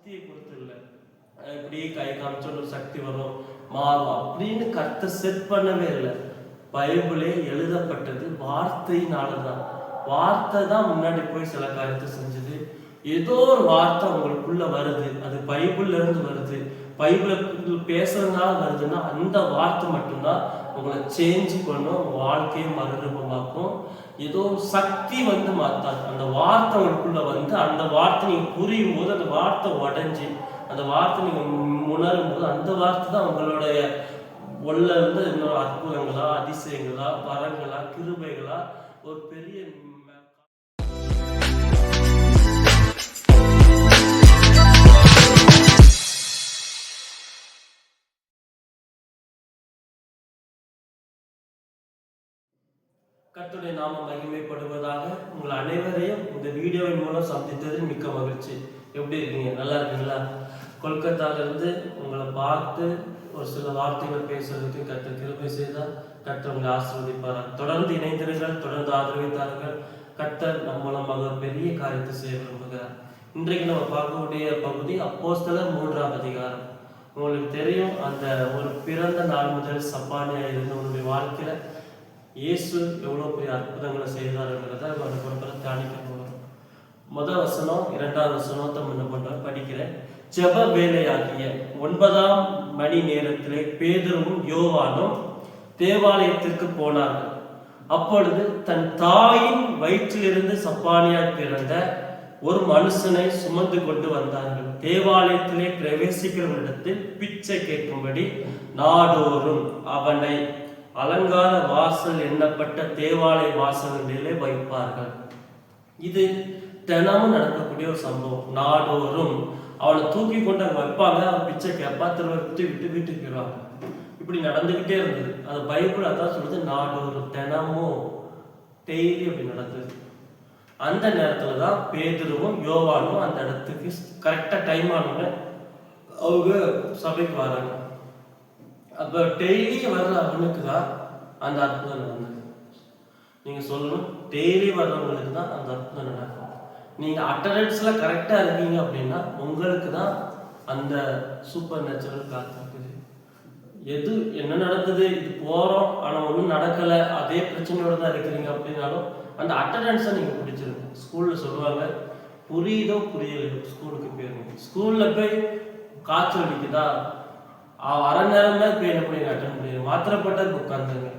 சக்தியை கொடுத்து இல்லை இப்படி கை காமிச்சோன்னு ஒரு சக்தி வரும் மாறும் அப்படின்னு கர்த்தர் செட் பண்ணவே இல்லை. பைபிளே எழுதப்பட்டது வார்த்தையினாலதான். வார்த்தை தான் முன்னாடி போய் சில காரியத்தை செஞ்சது. ஏதோ ஒரு வார்த்தை உங்களுக்குள்ள வருது, அது பைபிள்ல இருந்து வருது, பைபிள பேசுறதுனால வருதுன்னா அந்த வார்த்தை மட்டும்தான் உங்களை சேஞ்ச் பண்ணும், உங்க வாழ்க்கையை மறுரூபமாக்கும். ஏதோ சக்தி மாத்தாது. அந்த வார்த்தை உங்களுக்குள்ள வந்து அந்த வார்த்தை நீங்க புரியும் போது அந்த வார்த்தை உடஞ்சி அந்த வார்த்தை நீங்க உணரும் போது அந்த வார்த்தை தான் உங்களுடைய உள்ள இருந்து இன்னொரு அற்புதங்களா, அதிசயங்களா, வரங்களா, கிருபைகளா ஒரு பெரிய கர்த்தருடைய நாமம் மகிமைப்படுவதாக. உங்கள் அனைவரையும் இந்த வீடியோவின் மூலம் சந்தித்ததில் மிக்க மகிழ்ச்சி. எப்படி இருக்கீங்க? நல்லா இருக்கீங்களா? கொல்கத்தாவிலிருந்து உங்களை பார்த்து ஒரு சில வார்த்தைகள் பேசுறதுக்கு கர்த்தர் கிருபை செய்தால் கர்த்தர் உங்களை ஆசீர்வதிப்பார்கள். தொடர்ந்து இணைந்திருங்கள், தொடர்ந்து ஆதரவித்தார்கள். கர்த்தர் நம் மூலமாக பெரிய காரியத்தை செய்ய விரும்புகிறார். இன்றைக்கு நம்ம பார்க்கக்கூடிய பகுதி அப்போஸ்தலர் 3ஆம் அதிகாரம். உங்களுக்கு தெரியும், அந்த ஒரு பிறந்த நாள் முதல் சப்பானியா இருந்தவனுடைய வாழ்க்கையில இயேசு எவ்வளவு பெரிய அற்புதங்களை செய்தாருங்கிறத அதுக்கப்புறம் தியானிக்க போகிறோம். முதல் வசனம் 2வது வசனத்தை முன்ன பண்ற படிக்கிறேன். ஜெப வேலையாகிய 9ஆம் மணி நேரத்திலே பேதுருவும் யோவானும் தேவாலயத்திற்கு போனார்கள். அப்பொழுது தன் தாயின் வயிற்றிலிருந்து சப்பானியா பிறந்த ஒரு மனுஷனை சுமந்து கொண்டு வந்தார்கள். தேவாலயத்திலே பிரவேசிக்கிறவரிடத்தில் பிச்சை கேட்கும்படி நாடோறும் அவனை அலங்கார வாசல் எண்ணப்பட்ட தேவாலய வாசல்களிலே வைப்பார்கள். இது தினமும் நடக்கக்கூடிய ஒரு சம்பவம். நாடோறும் அவனை தூக்கி கொண்டு அங்கே வைப்பாங்க. அவன் பிச்சை கேட்பா, திரும்ப விட்டு வீட்டுக்கு போயிடுவாங்க. இப்படி நடந்துகிட்டே இருந்தது. அது பைபிள் அதான் சொல்லுது, நாடோறும் தினமும் டெய்லி அப்படி நடந்தது. அந்த நேரத்துல தான் பேதுருவும் யோவானும் அந்த இடத்துக்கு கரெக்டா டைம் ஆனவங்க அவங்க சபைக்கு வராங்க. அப்ப டெய்லி வர்ற அவனுக்கு தான் அந்த அற்புதம் நடந்தது. நீங்க சொல்லணும், டெய்லி வர்றவங்களுக்கு தான் அந்த அற்புதம் நடக்கும். நீங்க அட்டண்டன்ஸ்ல கரெக்டா இருக்கீங்க அப்படின்னா உங்களுக்கு தான் அந்த சூப்பர் நேச்சுரல் காத்திருக்குது. எது என்ன நடந்தது, இது போறோம் ஆனா ஒன்றும் நடக்கல, அதே பிரச்சனையோட தான் இருக்கிறீங்க அப்படின்னாலும் அந்த அட்டண்டன்ஸை நீங்க பிடிச்சிருங்க. ஸ்கூல்ல சொல்லுவாங்க, புரியுதோ புரியலையோ ஸ்கூலுக்கு போயிருங்க. ஸ்கூல்ல போய் காய்ச்சல் அடிக்குதா, அரை நேரமே போய் என்ன பண்ணி அட்டன் முடியும், மாத்திரப்பட்ட உட்காந்துருங்க.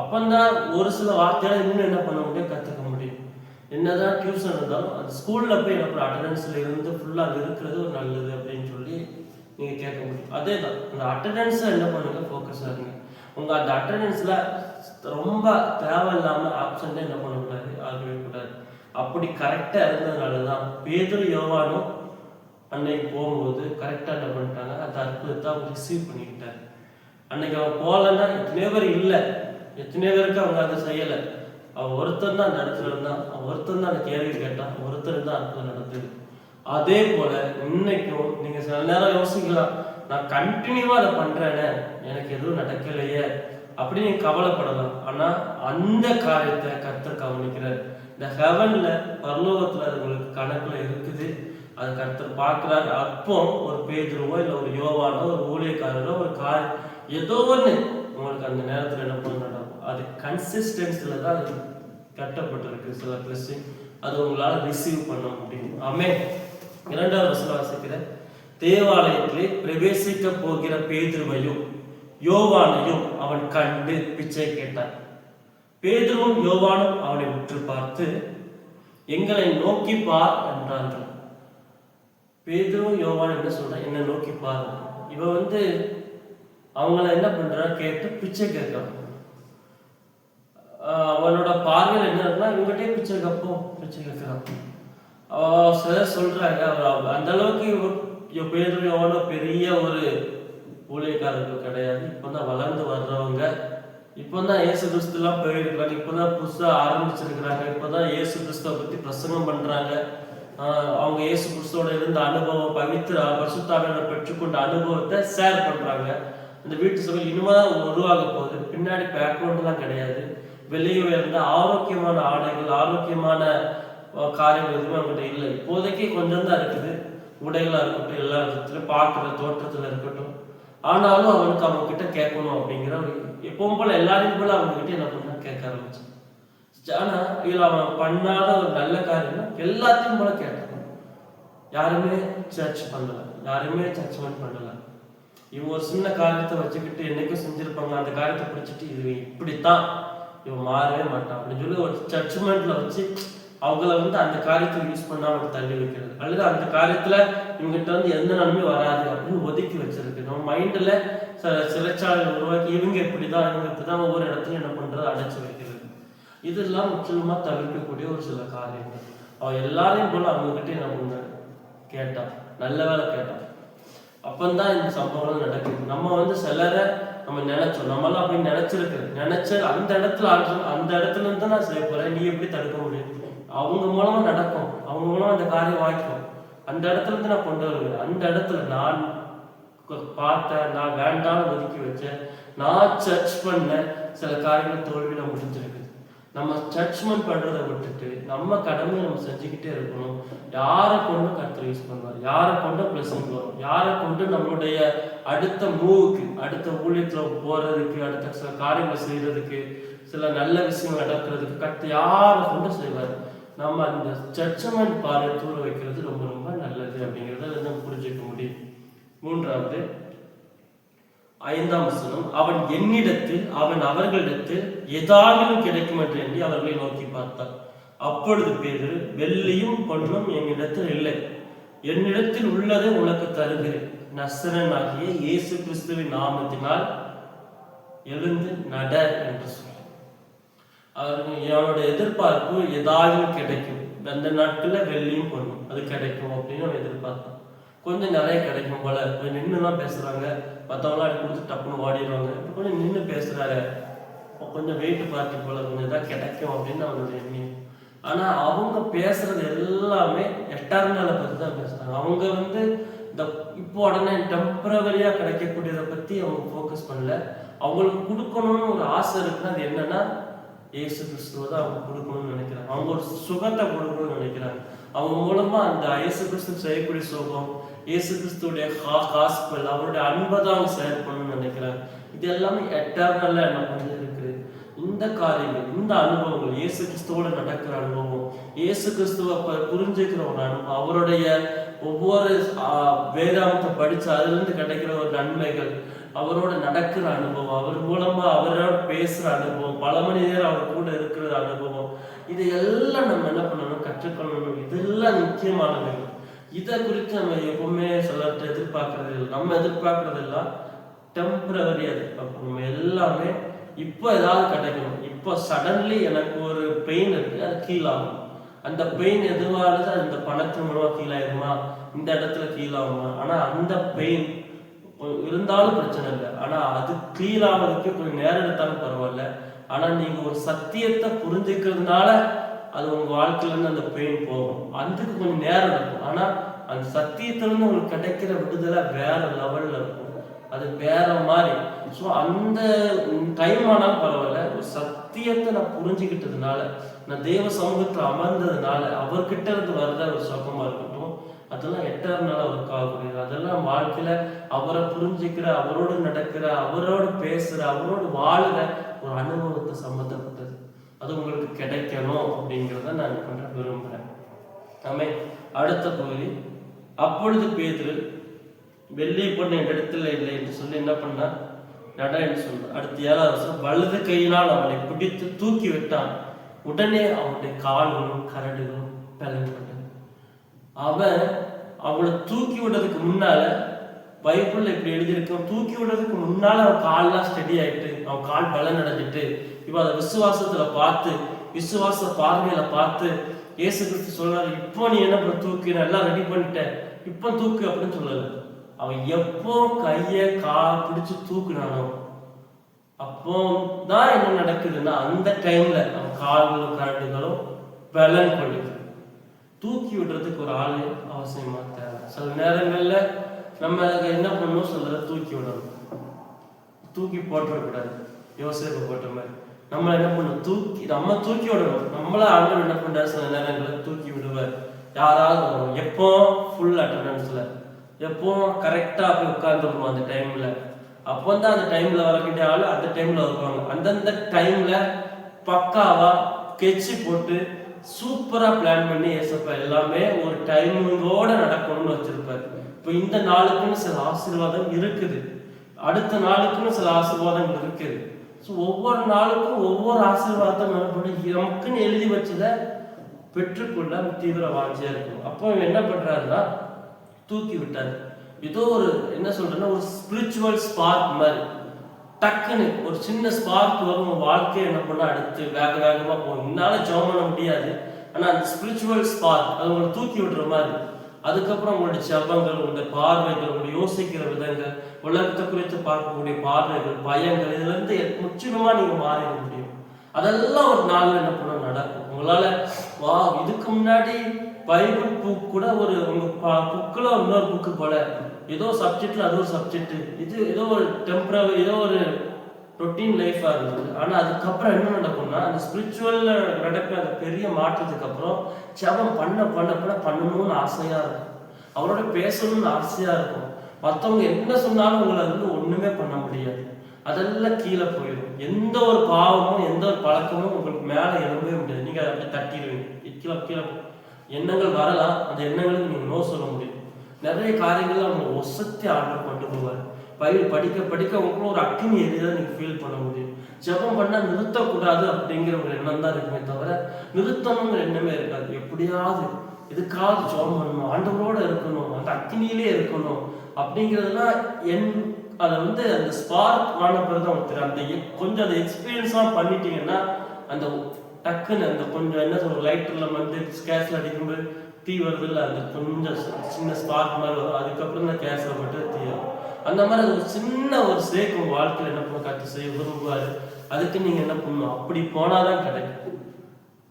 அப்பந்தான் ஒரு சில வார்த்தையால இன்னும் என்ன பண்ண முடியும், கற்றுக்க முடியும். என்னதான் டியூஷன் இருந்தாலும் அது ஸ்கூல்ல போய் என்ன அட்டண்டன்ஸ்ல இருந்து ஃபுல்லா அங்கே இருக்கிறது ஒரு நல்லது அப்படின்னு சொல்லி நீங்க கேட்க முடியும். அதே தான் அந்த அட்டண்டன்ஸை என்ன பண்ணுங்க, ஃபோக்கஸ் ஆகுங்க. உங்க அந்த அட்டண்டன்ஸ்ல ரொம்ப தேவையில்லாம ஆப்ஷன்ல என்ன பண்ணக்கூடாது, ஆகவே கூடாது. அப்படி கரெக்டா இருந்ததுனாலதான் பேதுரு யோவானும் அன்னைக்கு போகும்போது கரெக்டா என்ன பண்ணிட்டாங்க, அந்த அற்புதத்தை அவங்க ரிசீவ் பண்ணிக்கிட்டாரு. அன்னைக்கு அவன் போகலன்னா எத்தனையோ பேர் இல்லை, எத்தனையோ பேருக்கு அவங்க அதை செய்யலை. அவன் ஒருத்தர் தான் அந்த இடத்துல இருந்தான், அவன் ஒருத்தர் தான் அந்த கேள்வி கேட்டான், ஒருத்தர் தான் அற்புதம் நடந்தது. அதே போல இன்னைக்கும் நீங்க சில நேரம் யோசிக்கலாம், நான் கண்டினியூவா அதை பண்றேனே, எனக்கு எதுவும் நடக்கலையே அப்படி நீங்க கவலைப்படலாம். ஆனா அந்த காரியத்தை கர்த்தர் கவனிக்கிறார். இந்த ஹெவன்ல, பரலோகத்துல அது உங்களுக்கு கணக்குல இருக்குது. அது கர்த்தர் பார்க்கிறார். அப்போ ஒரு பேதுருவோ இல்லை ஒரு யோவானோ ஒரு ஊழியக்காரரோ ஒரு ஏதோ ஒன்று உங்களுக்கு அந்த நேரத்தில் என்ன பண்ண நடக்கும். அது கன்சிஸ்டன்சில தான் அது கட்டப்பட்டிருக்கு. சில பிளஸிங் அது உங்களால் ரிசீவ் பண்ண முடியும். ஆமே. 2வது வசனம் வாசிக்கிறேன். தேவாலயத்திலே பிரவேசிக்க போகிற பேதுருவையும் யோவானையும் அவன் கண்டு பிச்சை கேட்டான். பேதுருவும் யோவானும் அவனை உற்று பார்த்து, எங்களை நோக்கி பார் என்றார்கள். பேதுருவும் யோவான் என்ன சொல்றான், என்ன நோக்கி பாரு. இவன் அவங்கள என்ன பண்றா, கேட்டு பிச்சை கேட்கிறான். அவனோட பார்வையில் என்ன இருக்குன்னா, இவங்ககிட்டே பிச்சை கேட்கிறான். சிலர் சொல்றாங்க, அந்த அளவுக்கு பேதுரு யோவானோ பெரிய ஒரு ஊழியக்காரர்கள் கிடையாது. இப்பதான் வளர்ந்து வர்றவங்க, இப்பதான் இயேசு கிறிஸ்துலாம் போயிருக்கிறாங்க, இப்பதான் புதுசா ஆரம்பிச்சிருக்கிறாங்க, இப்பதான் இயேசு கிறிஸ்துவை பத்தி பிரசங்கம் பண்றாங்க. அவங்க இயேசு கிறிஸ்துவோட இருந்த அனுபவம், பரிசுத்தாவியரை பெற்றுக்கொண்ட அனுபவத்தை ஷேர் பண்றாங்க. அந்த வீட்டு சபை இனிமேதான் உருவாக போகுது. பின்னாடி பேக்ரவுண்ட் தான் கிடையாது. வெளியே இருந்த ஆரோக்கியமான ஆடைகள், ஆரோக்கியமான காரியங்கள் எதுவுமே அவங்ககிட்ட இல்லை. இப்போதைக்கு கொஞ்சம் தான் இருக்குது. உடைகளா இருக்கட்டும், எல்லா விதத்திலும் பார்க்குற தோற்றத்துல இருக்கட்டும். ஆனாலும் அவனுக்கு அவங்க கிட்ட கேட்கணும் அப்படிங்கிற ஒரு எப்பவும் போல எல்லாரையும் போல அவங்க கிட்ட என்ன பண்ண கேட்க ஆரம்பிச்சான். ஆனா இதுல அவன் பண்ணாத ஒரு நல்ல காரியம் எல்லாத்தையும் போல கேட்டான். யாருமே சர்ச் பண்ணல, யாருமே ஜட்ஜ்மெண்ட் பண்ணல. இவன் ஒரு சின்ன காரியத்தை வச்சுக்கிட்டு என்னைக்கும் செஞ்சிருப்பாங்க, அந்த காரியத்தை பிடிச்சிட்டு இது இப்படித்தான், இவன் மாறவே மாட்டான் அப்படின்னு சொல்லி ஒரு ஜட்ஜ்மெண்ட்ல வச்சு அவங்கள அந்த காரியத்தை யூஸ் பண்ணாம தள்ளி வைக்கிறது, அல்லது அந்த காரியத்துல இவங்கிட்ட எந்த நன்மை வராது அப்படின்னு ஒதுக்கி வச்சிருக்கு. நம்ம மைண்ட்ல சிறைச்சாலைகள் உருவாக்கி இவங்க இப்படிதான் ஒவ்வொரு இடத்துலயும் என்ன பண்றது அடைச்சு வைக்கிறது. இதெல்லாம் முற்றிலுமா தவிர்க்கக்கூடிய ஒரு சில காரியங்கள். அவன் எல்லாரையும் போல அவங்க கிட்ட என்ன பண்ண கேட்டான், நல்ல வேலை கேட்டான். அப்பந்தான் இந்த சம்பவம் நடக்குது. நம்ம சிலரை நம்ம நினைச்சோம், நம்மளாம் அப்படி நினைச்ச அந்த இடத்துல அந்த இடத்துல இருந்து நான் செய்ய போறேன், நீ எப்படி தடுக்க முடியும்? அவங்க மூலமா நடக்கும், அவங்க மூலமா அந்த காரியம் வாய்க்கும். அந்த இடத்துல இருந்து நான் கொண்டு வருவேன். அந்த இடத்துல நான் பார்த்தேன், நான் வேண்டாம்னு ஒதுக்கி வச்சேன், நான் சர்ச் பண்ண சில காரியங்கள் தோல்வியில முடிஞ்சிருக்கு. நம்ம ஜட்ஜ்மெண்ட் பண்றதை விட்டுட்டு நம்ம கடமையை நம்ம செஞ்சுக்கிட்டே இருக்கணும். யாரை கொண்டு கர்த்தர் யூஸ் பண்ணுவார், யாரை கொண்டு பிளஸிங் வரும், யாரை கொண்டு நம்மளுடைய அடுத்த மூவுக்கு, அடுத்த ஊழியத்துல போறதுக்கு, அடுத்த சில காரியங்களை செய்யறதுக்கு, சில நல்ல விஷயங்கள் நடக்கிறதுக்கு கர்த்தர் யாரை கொண்டு செய்வார். நம்ம அந்த ஜட்ஜ்மெண்ட் பார்வை தூர வைக்கிறது ரொம்ப ரொம்ப நல்லது அப்படிங்கிறத நம்ம புரிஞ்சுக்க முடியும். மூன்றாவது 5ஆம் வசனம், அவன் என்னிடத்தில் அவன் அவர்களிடத்தில் ஏதாவது கிடைக்கும் என்று எண்ணி அவர்களை நோக்கி பார்த்தார். அப்பொழுது பேதுரு, வெள்ளியும் பொன்னும் என்னிடத்தில் இல்லை, என்னிடத்தில் உள்ளதை உனக்கு தருகிறேன், நசரேயனாகிய இயேசு கிறிஸ்துவின் நாமத்தினால் எழுந்து நட என்று சொன்னார். அவனோட எதிர்பார்ப்பு ஏதாவது கிடைக்கும், அந்த நாட்கள்ல வெள்ளியும் பொண்ணும் அது கிடைக்கும் அப்படின்னு அவன் எதிர்பார்த்தான். கொஞ்சம் நிறைய கிடைக்கும் போல, கொஞ்சம் நின்றுலாம் பேசுறாங்க, மற்றவங்களாம் அடி கொடுத்து டப்புன்னு ஓடிடுவாங்க, கொஞ்சம் நின்று பேசுறாரு, கொஞ்சம் வெயிட் பார்ட்டி போல கொஞ்சம் இதாக கிடைக்கும் அப்படின்னு அவனோட எண்ணம். ஆனா அவங்க பேசுறது எல்லாமே எட்டர்னலை பத்தி தான் பேசுறாங்க. அவங்க இந்த இப்போ உடனே டெம்பரவரியா கிடைக்கக்கூடியதை பத்தி அவங்க ஃபோக்கஸ் பண்ணல. அவங்களுக்கு கொடுக்கணும்னு ஒரு ஆசை இருக்குன்னா அது என்னன்னா இயேசு கிறிஸ்துவை தான் அவங்க கொடுக்கணும்னு நினைக்கிறாங்க. அவங்க ஒரு சுகத்தை கொடுக்கணும்னு நினைக்கிறாங்க. அவங்க மூலமா அந்த இயேசு கிறிஸ்து செய்யக்கூடிய சுகம், இயேசு கிறிஸ்துடைய காஸ்பல், அவருடைய அன்பை தான் அவங்க ஷேர் பண்ணணும்னு நினைக்கிறாங்க. இது எல்லாமே எட்டர்னலா என்ன பண்ணி இருக்குது. இந்த காரியங்கள், இந்த அனுபவங்கள், இயேசு கிறிஸ்துவோட நடக்கிற அனுபவம், இயேசு கிறிஸ்துவ புரிஞ்சுக்கிற ஒரு அனுபவம், அவருடைய ஒவ்வொரு வேதாந்தத்தை படிச்சு அதுல இருந்து கிடைக்கிற ஒரு நன்மைகள், அவரோட நடக்கிற அனுபவம், அவர் மூலமா அவரோட பேசுற அனுபவம், பல மணி நேரம் அவர் கூட இருக்கிற அனுபவம், இது எல்லாம் நம்ம என்ன பண்ணணும், கற்றுக்கொள்ளணும். இதெல்லாம் முக்கியமானது. இதை குறித்து நம்ம எப்பவுமே சிலர்கிட்ட எதிர்பார்க்கறது இல்லை. நம்ம எதிர்பார்க்கறது எல்லாம் டெம்பரவரி எதிர்பார்ப்போம். நம்ம எல்லாமே இப்போ ஏதாவது கிடைக்கணும், இப்போ சடன்லி எனக்கு ஒரு பெயின் இருக்கு, அது கீழாகும். அந்த பெயின் எதுவானது, அந்த பணத்தின் மூலமா கீழாயிருமா, இந்த இடத்துல கீழாகுமா? ஆனா அந்த பெயின் இருந்தாலும் பிரச்சனை இல்லை. ஆனா அது கீழாவதுக்கு கொஞ்சம் நேரம் எடுத்தாலும் பரவாயில்ல. ஆனா நீங்க ஒரு சத்தியத்தை புரிஞ்சுக்கிறதுனால அது உங்க வாழ்க்கையில இருந்து அந்த பெயின் போகும். அதுக்கு கொஞ்சம் நேரம் இருக்கும். ஆனா அந்த சத்தியத்துல இருந்து உங்களுக்கு கிடைக்கிற விடுதலை வேற லெவல்ல இருக்கும், அது வேற மாதிரி. ஸோ அந்த டைம் ஆனாலும் பரவாயில்ல, ஒரு சத்தியத்தை நான் புரிஞ்சுக்கிட்டதுனால, நான் தேவ சமூகத்தில் அமர்ந்ததுனால, அவர்கிட்ட இருந்து வர்ற ஒரு சுகமா இருக்கட்டும், அதெல்லாம் எட்டர்னலா அவருக்கு ஆகக்கூடியது. அதெல்லாம் வாழ்க்கையில அவரை புரிஞ்சுக்கிற, அவரோடு நடக்கிற, அவரோடு பேசுற, அவரோடு வாழுற ஒரு அனுபவத்தை சம்பந்தப்பட்டது. அது உங்களுக்கு கிடைக்கணும் அப்படிங்கிறத நான் பண்ண விரும்புகிறேன். ஆமே. அடுத்த பகுதி, அப்பொழுது பேதுரு, வெள்ளி பொண்ணு என் இடத்துல இல்லை என்று சொல்லி என்ன பண்ணா, நட என்று சொன்னார். அடுத்த 7ஆவது வருஷம், வலது கையினால் அவனை பிடித்து தூக்கி விட்டான். உடனே அவனுடைய கால்களும் கரடுகளும் பலன்பட்டது. அவன் அவனை தூக்கி விடுறதுக்கு முன்னால, பைபிள்ல இப்படி எழுதியிருக்கோம், தூக்கி விடுறதுக்கு முன்னால அவன் கால்லாம் ஸ்டெடி ஆயிட்டு, அவன் கால் பலன் அடைஞ்சிட்டு, இப்ப அதை விசுவாசத்துல பார்த்து, விசுவாச பார்வையில பார்த்து இயேசு கிறிஸ்து சொல்றாரு, இப்போ நீ என்ன பண்ண, தூக்கி எல்லாம் ரெடி பண்ணிட்ட, இப்போ தூக்கு அப்படின்னு சொல்லல. அவன் எப்போ கைய பிடிச்சு தூக்குனானோ அப்போ தான் என்ன நடக்குதுன்னா, அந்த டைம்ல அவன் கால்களும் கரடுகளும் பலன் கொள்ளுது. தூக்கி விடுறதுக்கு ஒரு ஆளு அவசியமா தேவை. சில நேரங்கள்ல நம்ம என்ன பண்ணணும், சொல்றத தூக்கி விடணும், தூக்கி போட்டுறக்கூடாது. யோசேப்பு போட்ட மாதிரி நம்ம என்ன பண்ணணும், நம்ம தூக்கி விடணும். நம்மள ஆண்டவர் என்ன பண்றாரு, சில நேரங்களில் தூக்கி விடுவார். யாராவது வருவாங்க. எப்போ ஃபுல் அட்டண்டன்ஸ்ல, எப்போ கரெக்டாக போய் உட்காந்துருக்கணும் அந்த டைம்ல. அப்போ தான் அந்த டைம்ல வரக்கூடிய ஆள் அந்த டைம்ல வருவாங்க. அந்தந்த டைம்ல பக்காவா கெட்சி போட்டு சூப்பரா பிளான் பண்ணி ஏசப்பா எல்லாமே ஒரு டைமிங்கோட நடக்கணும்னு வச்சிருப்பாரு. இப்போ இந்த நாளுக்குன்னு சில ஆசீர்வாதம் இருக்குது, அடுத்த நாளுக்குன்னு சில ஆசீர்வாதம் இருக்குது. ஸோ ஒவ்வொரு நாளுக்கும் ஒவ்வொரு ஆசீர்வாதம் நமக்குன்னு எழுதி வச்சதை பெற்றுக்கொள்ள தீவிர வாஞ்சியா இருக்கும். அப்போ என்ன பண்றாருன்னா தூக்கி விட்டாரு. ஏதோ ஒரு என்ன சொல்றேன்னா ஒரு ஸ்பிரிச்சுவல் ஸ்பார்க் மாதிரி டக்குன்னு ஒரு சின்ன ஸ்பார்க் வரும். வாழ்க்கையை என்ன பண்ண அடுத்து வேக வேகமா போகும். என்னால ஜெபம் பண்ண முடியாது, ஆனா அந்த ஸ்பிரிச்சுவல் ஸ்பார்க் அது உங்களை தூக்கி விடுற மாதிரி. அதுக்கப்புறம் உங்களுடைய ஜெபங்கள், உங்களுடைய பார்வைகள், உங்களுடைய யோசிக்கிற விதங்கள், உலகத்தை குறித்து பார்க்கக்கூடிய பார்வைகள், பயங்கள், இதுல இருந்து முற்றிலுமா நீங்க மாறிட முடியும். அதெல்லாம் ஒரு நாள்ல என்ன பண்ண நடக்கும். உங்களால இதுக்கு முன்னாடி பைபிள் புக் கூட ஒரு உங்க புக்கில் இன்னொரு புக்கு போல ஏதோ சப்ஜெக்ட்ல அது ஒரு சப்ஜெக்ட், இது ஏதோ ஒரு டெம்பரரி ஏதோ ஒரு ரொட்டீன் லைஃபா இருந்தது. ஆனா அதுக்கப்புறம் என்ன நடக்கும்னா அந்த ஸ்பிரிச்சுவல்ல நடக்கிற அந்த பெரிய மாற்றத்துக்கு அப்புறம் ஜெபம் பண்ண பண்ண பண்ண பண்ணணும்னு ஆசையா இருக்கும், அவரோட பேசணும்னு ஆசையா இருக்கும். மற்றவங்க என்ன சொன்னாலும் உங்களை வந்து ஒண்ணுமே பண்ண முடியாது, அதெல்லாம் கீழே போயிடும். எந்த ஒரு பாவமும் எந்த ஒரு பழக்கமும் உங்களுக்கு மேல எழும்பவே முடியாது. நீங்க அதை அப்படி தட்டிடுவீங்க, கீழே கீழே எண்ணங்கள் வரலாம், அந்த எண்ணங்களுக்கு நீங்க நோ சொல்ல முடியும். நிறைய காரியங்கள் அவங்க ஒசத்தி ஆர்டர் கொண்டு போவார். பைபிள் படிக்க படிக்க உங்களுக்கு ஒரு அக்கினி எரிதான் நீங்க ஃபீல் பண்ண முடியும். ஜெபம் பண்ணா நிறுத்தக்கூடாது அப்படிங்கிற ஒரு எண்ணம் தான் இருக்குமே தவிர நிறுத்தணுங்கிற எண்ணமே இருக்காது. எப்படியாவது எதுக்காவது ஜெபம் பண்ணணும், ஆண்டவரோட இருக்கணும், அந்த அக்கினியிலே இருக்கணும் அப்படிங்கிறதுலாம் அதை வந்து அந்த ஸ்பார்க் ஆன பிறகு அவங்க தெரியும். அந்த கொஞ்சம் அதை எக்ஸ்பீரியன்ஸாக பண்ணிட்டீங்கன்னா அந்த டக்குன்னு அந்த கொஞ்சம் என்ன சொல்ற லைட்டர்ல வந்து கேஸ்ல அடிக்கும்போது தீ வருது இல்லை, அந்த கொஞ்சம் சின்ன ஸ்பார்க் மாதிரி வரும். அதுக்கப்புறம் தான் கேஸ்ல மட்டும் தீ வரும். அந்த மாதிரி ஒரு சின்ன ஒரு சேக் உங்க வாழ்க்கையில் என்ன பண்ண கற்று செய்ய விரும்புவாரு. அதுக்கு நீங்க என்ன பண்ணணும், அப்படி போனாதான் கிடைக்கும்,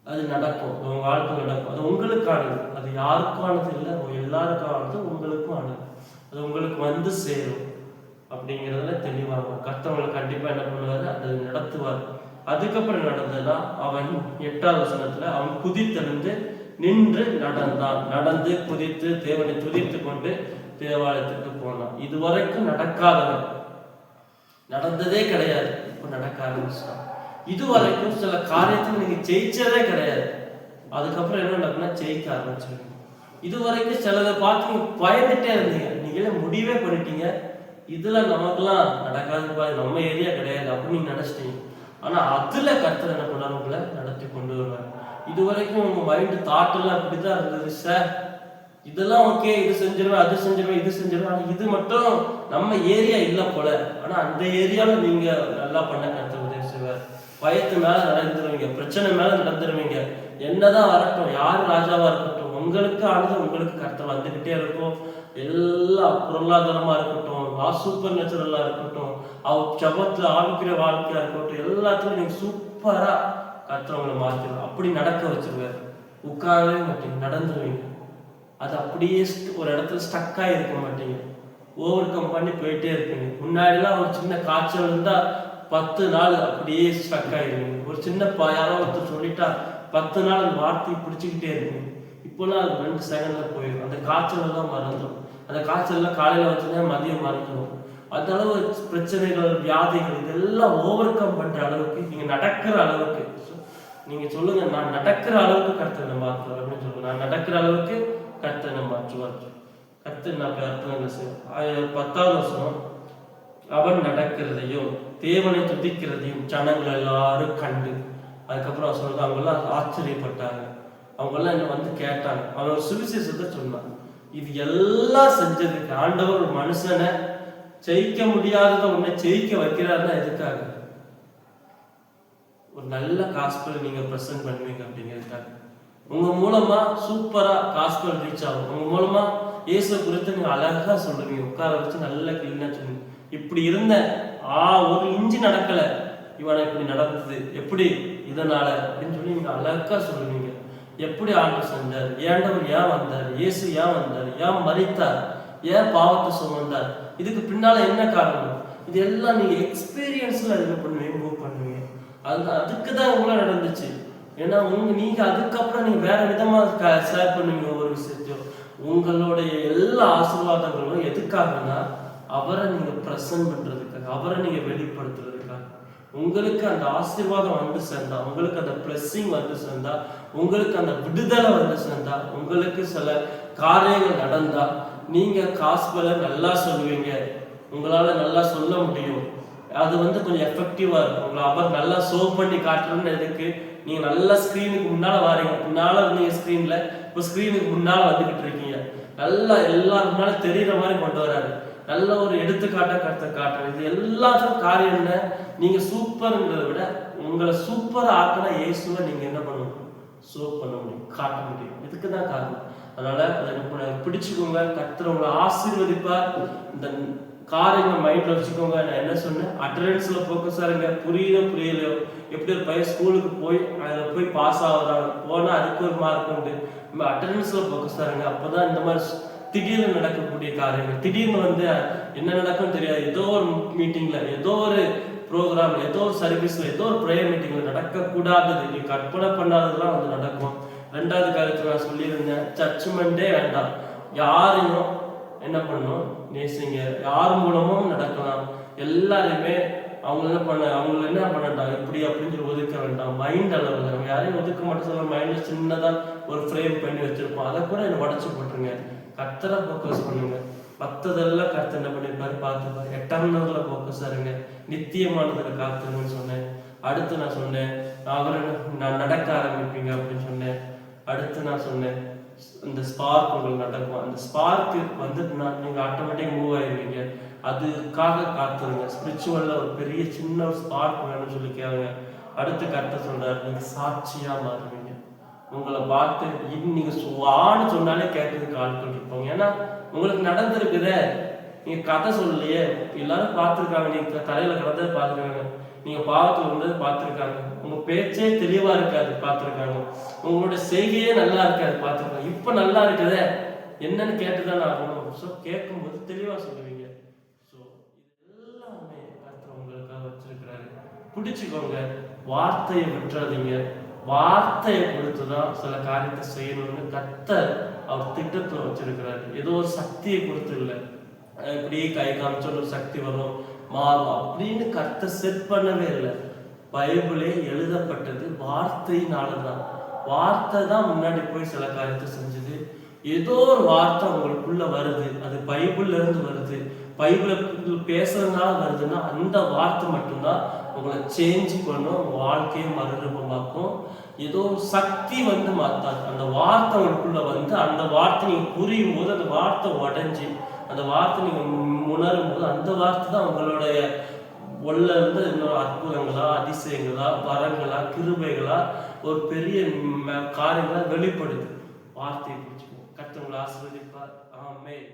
அது நடக்கும், உங்க வாழ்க்கை நடக்கும். அது உங்களுக்கானது, அது யாருக்கானது இல்லை, எல்லாருக்கானது, உங்களுக்கும் ஆனது. அது உங்களுக்கு வந்து சேரும் அப்படிங்கிறதுல தெளிவாகும். கர்த்தவங்களை கண்டிப்பா என்ன பண்ணுவாரு, அதை நடத்துவார். அதுக்கப்புறம் நடந்ததுன்னா அவன் 8வது வசனத்துல அவன் குதித்தெழுந்து நின்று நடந்தான். நடந்து குதித்து தேவனை துதித்து கொண்டு தேவாலயத்துக்கு போனான். இதுவரைக்கும் நடக்காதவன், நடந்ததே கிடையாது, இப்ப நடக்க ஆரம்பிச்சான். இதுவரைக்கும் சில காரியத்துல நீங்க ஜெயிச்சதே கிடையாது, அதுக்கப்புறம் என்ன நடக்குன்னா ஜெயிக்க ஆரம்பிச்சிருக்கீங்க. இதுவரைக்கும் சிலதை பார்த்து நீங்க பயந்துட்டே இருந்தீங்க, நீங்களே முடிவே பண்ணிட்டீங்க, இதுல நமக்கெல்லாம் நடக்காதுப்பா, நம்ம ஏரியா கிடையாது அப்படின்னு நீங்க நினைச்சிட்டீங்க. ஆனா அதுல கர்த்தர் என்ன பண்ணாரு, உங்களை நடத்தி கொண்டு வருவார். இது வரைக்கும் உங்க மைண்ட் தாட் எல்லாம் இப்படிதான் இருந்தது, சார் இதெல்லாம் ஓகே, இது செஞ்சிருவேன், அது செஞ்சிருவேன், இது செஞ்சிருவேன், ஆனா இது மட்டும் நம்ம ஏரியா இல்லை போல. ஆனா அந்த ஏரியால நீங்க நல்லா பண்ண கர்த்தர் உதவி செய்வார். பயத்து மேல நடந்துருவீங்க, பிரச்சனை மேல நடந்துருவீங்க. என்னதான் வரட்டும், யார் ராஜாவா இருக்கட்டும், உங்களுக்கு ஆனது உங்களுக்கு கர்த்தர் வந்துகிட்டே இருக்கும். எல்லா பொருளாதாரமா இருக்கட்டும், சூப்பர் நேச்சுரலா இருக்கட்டும், அவர் ஜபத்துல ஆவிக்கிற வாழ்க்கையா இருக்கட்டும், எல்லாத்துலயும் நீங்க சூப்பரா கர்த்தவங்களை மாத்திடுவார். அப்படி நடக்க வச்சிருவாரு. உட்காரவே மாட்டீங்க, நடந்துருவீங்க. அது அப்படியே ஒரு இடத்துல ஸ்டக்கா இருக்க மாட்டீங்க, ஓவர் கம் பண்ணி போயிட்டே இருப்பீங்க. முன்னாடிலாம் ஒரு சின்ன காய்ச்சல் இருந்தா 10 நாள் அப்படியே ஸ்டக் ஆயிருவீங்க. ஒரு சின்ன யாரோ ஒருத்தர் சொல்லிட்டா 10 நாள் அந்த வார்த்தையை பிடிச்சிக்கிட்டே இருப்பீங்க. இப்போலாம் அது 2 செகண்ட்ல போயிடும். அந்த காய்ச்சல் எல்லாம் மறந்துடும். அந்த காய்ச்சல்லாம் காலையில வச்சுன்னா மதியம் மறந்துடும். அந்த அளவு பிரச்சனைகள், வியாதிகள் இதெல்லாம் ஓவர் கம் பண்ற அளவுக்கு நீங்க நடக்கிற அளவுக்கு நீங்க சொல்லுங்க, நான் நடக்கிற அளவுக்கு கர்த்தனை மாற்றுவார் அப்படின்னு சொல்லுங்க. நான் நடக்கிற அளவுக்கு கர்த்தனை மாற்றுவார். கர்த்தன் நான் அர்த்தம் செய்வோம். 10வது வருஷம் அவன் நடக்கிறதையும் தேவனை துதிக்கிறதையும் ஜனங்கள் எல்லாரும் கண்டு, அதுக்கப்புறம் சொல்றது அவங்க எல்லாம் ஆச்சரியப்பட்டாங்க. அவங்க எல்லாம் என்ன வந்து கேட்டாங்க. அவன் ஒரு சுவிசேஷத்தை சொன்னான். இது எல்லாம் செஞ்சதுக்கு ஆண்டவர் ஒரு மனுஷனை ஜெயிக்க முடியாததை உன்னை ஜெயிக்க வைக்கிறாருன்னா எதுக்காக? ஒரு நல்ல காஸ்பல் நீங்க பிரசன்ட் பண்ணுவீங்க அப்படிங்கிறதுக்காக. உங்க மூலமா சூப்பரா காஸ்பல் ரீச் ஆகும். உங்க மூலமா இயேசு குறித்து நீங்க அழகா சொல்லுவீங்க, உட்கார வச்சு நல்ல கிளீனா சொல்லுவீங்க. இப்படி இருந்த ஒரு இன்ச்சு நடக்கல, இவனை இப்படி நடந்தது எப்படி இதனால அப்படின்னு சொல்லி நீங்க அழகா சொல்லுவீங்க. எப்படி ஆண்டவர் செஞ்சார், ஏண்டவர் ஏன் வந்தார், இயேசு ஏன் வந்தார், ஏன் மரித்தார், ஏன் பாவத்தை சுமந்தார், இதுக்கு பின்னால என்ன காரணம், இது எல்லாம் நீங்க எக்ஸ்பீரியன்ஸ்ல என்ன பண்ணுவீங்க, மூவ் பண்ணுவீங்க. அதுக்கு தான் உங்களை நடந்துச்சு. ஏன்னா நீங்க அதுக்கப்புறம் நீங்க வேற விதமா ஷேர் பண்ணுவீங்க ஒவ்வொரு விஷயத்தையும். உங்களுடைய எல்லா ஆசீர்வாதங்களும் எதுக்காகனா அவரை நீங்க பிரசன்ட் பண்றதுக்காக, அவரை நீங்க வெளிப்படுத்துறதுக்காக. உங்களுக்கு அந்த ஆசீர்வாதம் வந்து சேர்ந்தா, உங்களுக்கு அந்த பிளெஸிங் வந்து சேர்ந்தா, உங்களுக்கு அந்த விடுதலை வந்து சேர்ந்தா, உங்களுக்கு சில காரியங்கள் நடந்தா, நீங்க காஸ்பலை நல்லா சொல்லுவீங்க, உங்களால நல்லா சொல்ல முடியும். அது வந்து கொஞ்சம் எஃபெக்டிவா இருக்கும். உங்களை அவர் நல்லா ஷோ பண்ணி காட்டுறதுன்னு எதுக்கு, நீங்க நல்லா ஸ்கிரீனுக்கு முன்னால வாரீங்க, முன்னால இருந்தீங்க ஸ்கிரீன்ல, இப்போ ஸ்கிரீனுக்கு முன்னால வந்துகிட்டு இருக்கீங்க, நல்லா எல்லாரும் முன்னால தெரியுற மாதிரி கொண்டு வராரு, நல்ல ஒரு எடுத்துக்காட்டா கருத்தை காட்டுறது. இது எல்லாத்துக்கும் காரியம் என்ன, நீங்க சூப்பர்ங்கிறத விட உங்களை சூப்பர் ஆக்கின இயேசுவை நீங்க என்ன பண்ணணும், ஷோ பண்ண முடியும், காட்ட முடியும். இதுக்கு தான் காரணம். அதனால அதை பிடிச்சுக்கோங்க. கர்த்தர் உங்களை ஆசீர்வதிப்பார். இந்த காரியங்களை மைண்ட்ல வச்சுக்கோங்க. நான் என்ன சொன்னேன், அட்டண்டன்ஸ்ல போக்கஸா இருங்க. புரியலையோ, எப்படி ஒரு பையன் ஸ்கூலுக்கு போய் அதில் போய் பாஸ் ஆகுறாங்க, போனா அதுக்கு ஒரு மார்க் உண்டு. நம்ம அட்டண்டன்ஸ்ல போக்கஸா இருங்க. அப்போதான் இந்த மாதிரி திடீர்னு நடக்கக்கூடிய காரியங்கள், திடீர்னு வந்து என்ன நடக்கும் தெரியாது, ஏதோ ஒரு மீட்டிங்ல, ஏதோ ஒரு ப்ரோக்ராம், ஏதோ ஒரு சர்வீஸ்ல, ஏதோ ஒரு ப்ரேயர் மீட்டிங்ல நடக்கக்கூடாதது, நீ கற்பனை பண்ணாததுலாம் வந்து நடக்கும். ரெண்டாவது காரியத்துல நான் சொல்லியிருந்தேன், ஜட்ஜ்மெண்டே வேண்டாம். யாரையும் என்ன பண்ணணும், நேசிங்க. யார் மூலமும் நடக்கலாம். எல்லாருமே அவங்க என்ன பண்ணட்டாங்க இப்படி அப்படின்னு சொல்லி ஒதுக்க வேண்டாம். மைண்ட் அளவில் நம்ம யாரையும் ஒதுக்க மட்டும் சொல்ல, மைண்ட்ல சின்னதா ஒரு ஃப்ரேம் பண்ணி வச்சிருப்போம், அதை கூட என்ன உடச்சு போட்டுருங்க. கர்த்தரை ஃபோக்கஸ் பண்ணுங்க. மற்றதெல்லாம் கர்த்தர் என்ன பண்ணிருப்பாரு பார்த்துப்பாரு. எட்டர்னல்ல ஃபோக்கஸா இருங்க. நித்தியமானதுல காத்துருங்கன்னு சொன்னேன். அடுத்து நான் சொன்னேன், நான் நடக்க ஆரம்பிப்பீங்க அப்படின்னு சொன்னேன். அடுத்து நான் சொன்னேன், இந்த ஸ்பார்க் உங்களுக்கு நடக்கும். அந்த ஸ்பார்க் வந்துட்டுனா நீங்க ஆட்டோமேட்டிக் மூவ் ஆயிடுவீங்க. அதுக்காக காத்துருங்க. ஸ்பிரிச்சுவல்ல ஒரு பெரிய சின்ன ஒரு ஸ்பார்க் வேணும்னு சொல்லி கேளுங்க. அடுத்து கர்த்தர் சொல்றாரு, நீங்க சாட்சியா மாறுவீங்க. உங்களை பார்த்து நீங்க ஆன்னு சொன்னாலே கேட்கறதுக்கு ஆட்கள் இருப்பாங்க. ஏன்னா உங்களுக்கு நடந்திருக்குதே, நீங்க கதை சொல்லலையே, எல்லாரும் பார்த்துருக்காங்க, நீங்க தலையில கடந்ததை பார்த்துருக்காங்க, நீங்க பாவத்துல இருந்தது பார்த்துருக்காங்க, உங்க பேச்சே தெளிவா இருக்காது பார்த்துருக்காங்க, உங்களோட செய்கையே நல்லா இருக்காது பார்த்துருக்காங்க. இப்ப நல்லா இருக்குதே என்னன்னு கேட்டுதான் ஆகணும். ஸோ கேட்கும்போது தெளிவா சொல்லுவீங்க. ஸோ இது எல்லாமே கர்த்தர் உங்களுக்காக வச்சிருக்கிறாரு. பிடிச்சுக்கோங்க. வார்த்தையை விட்டுறாதீங்க. வார்த்தையை கொடுத்துதான் சில காரியத்தை செய்யணும்னு கர்த்தர் அவர் திட்டத்துல வச்சிருக்கிறாரு. ஏதோ ஒரு சக்தியை கொடுத்து இல்லை, இப்படியே கை காமிச்ச ஒரு சக்தி வரும் மாறும் அப்படின்னு கர்த்தர் செட் பண்ணவே இல்லை. பைபிளே எழுதப்பட்டது வார்த்தையினாலதான். வார்த்தை தான் முன்னாடி போய் சில காரியத்தை செஞ்சது. ஏதோ ஒரு வார்த்தை உங்களுக்குள்ள வருது, அது பைபிள்ல இருந்து வருது, பைபிள பேசுறதுனால வருதுன்னா அந்த வார்த்தை மட்டும்தான் உங்களை சேஞ்ச் பண்ணும், உங்க வாழ்க்கையை மறுரூபமாக்கும். ஏதோ சக்தி வந்து மாத்தாது. அந்த வார்த்தை உங்களுக்குள்ள வந்து அந்த வார்த்தை நீங்க புரியும் போது அந்த வார்த்தை உடைஞ்சி அந்த வார்த்தை நீங்க உணரும் போது அந்த வார்த்தை தான் உங்களுடைய உள்ள இருந்து இன்னொரு அற்புதங்களா, அதிசயங்களா, வரங்களா, கிருபைகளா, ஒரு பெரிய காரியங்களா வெளிப்படுது. வார்த்தையை பிடிச்சுக்கோ. கர்த்தர் உங்களை ஆசீர்வதிப்பார். ஆமென்.